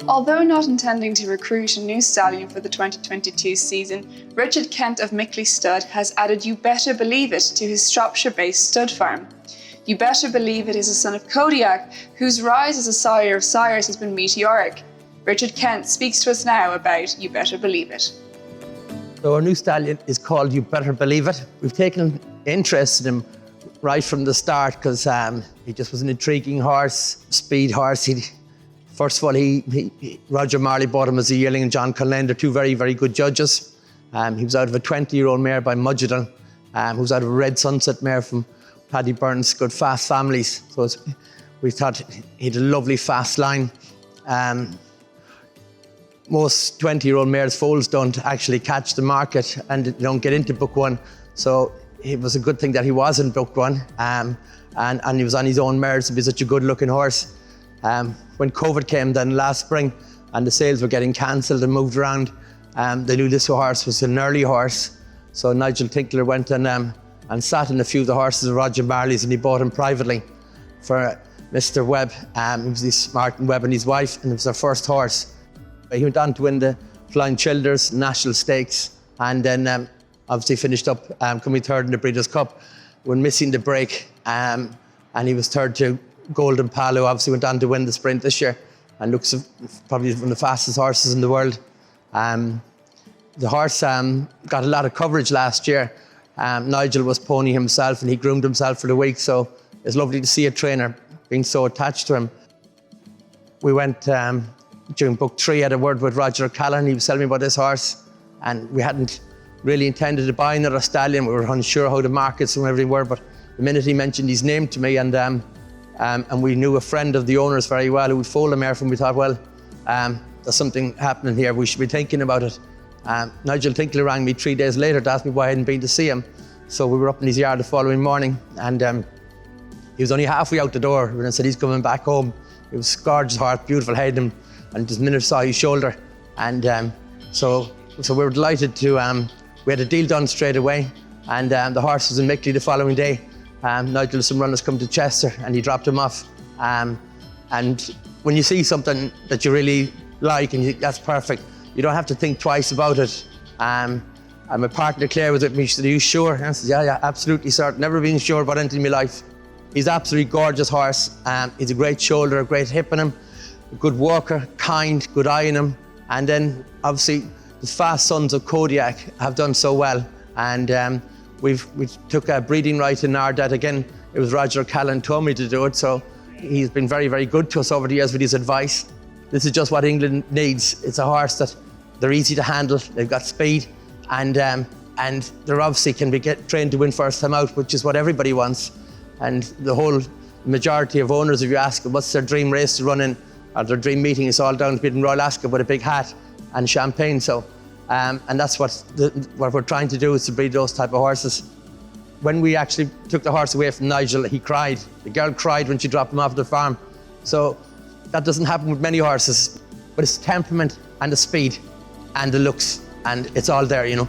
Although not intending to recruit a new stallion for the 2022 season, Richard Kent of Mickley Stud has added Ubettabelieveit to his Shropshire-based stud farm. Ubettabelieveit is a son of Kodiac, whose rise as a sire of sires has been meteoric. Richard Kent speaks to us now about Ubettabelieveit. So our new stallion is called Ubettabelieveit. We've taken interest in him right from the start because he just was an intriguing horse, speed horse. First of all, Roger Marley bought him as a yearling, and John Cullen. They're two very, very good judges. He was out of a 20-year-old mare by Mudgeddon, who was out of a Red Sunset mare from Paddy Byrne's good fast families. So we thought he had a lovely fast line. Most 20-year-old mares' foals don't actually catch the market and don't get into book one. So it was a good thing that he was in book one, and he was on his own merits to be such a good-looking horse. When COVID came then last spring and the sales were getting cancelled and moved around, they knew this horse was an early horse. So Nigel Tinkler went and sat in a few of the horses of Roger Marley's, and he bought him privately for Mr. Webb. It was this Martin Webb and his wife, and it was their first horse. He went on to win the Flying Childers National Stakes, and then obviously finished up coming third in the Breeders' Cup when missing the break, and he was third to Golden Palo. Obviously went on to win the sprint this year and looks probably one of the fastest horses in the world. The horse got a lot of coverage last year. Nigel was pony himself and he groomed himself for the week, so it's lovely to see a trainer being so attached to him. We went during book 3, had a word with Roger Cullen. He was telling me about this horse, and we hadn't really intended to buy another stallion. We were unsure how the markets and everything were, but the minute he mentioned his name to me, and we knew a friend of the owners very well who would foal a mare from, we thought, well, there's something happening here. We should be thinking about it. Nigel Tinkler rang me 3 days later to ask me why I hadn't been to see him. So we were up in his yard the following morning, and he was only halfway out the door when I said he's coming back home. He was a gorgeous horse, beautiful head, and just a minute saw his shoulder. And so we were delighted to, we had a deal done straight away, and the horse was in Mickley the following day. Nigel, some runners come to Chester and he dropped him off. And when you see something that you really like and that's perfect, you don't have to think twice about it. And my partner Claire was with me. She said, "Are you sure?" And I said, yeah, absolutely certain. Never been sure about anything in my life. He's an absolutely gorgeous horse. He's a great shoulder, a great hip in him, a good walker, kind, good eye in him. And then obviously the fast sons of Kodiac have done so well. And we took a breeding right in Ardette. Again, it was Roger Cullen told me to do it, so he's been very, very good to us over the years with his advice. This is just what England needs. It's a horse that they're easy to handle, they've got speed, and they're obviously can be trained to win first time out, which is what everybody wants. And the whole majority of owners, if you ask them what's their dream race to run in, or their dream meeting, it's all down to being Royal Ascot with a big hat and champagne. So. And that's what we're trying to do, is to breed those type of horses. When we actually took the horse away from Nigel, he cried. The girl cried when she dropped him off the farm. So that doesn't happen with many horses, but it's temperament and the speed and the looks, and it's all there, you know.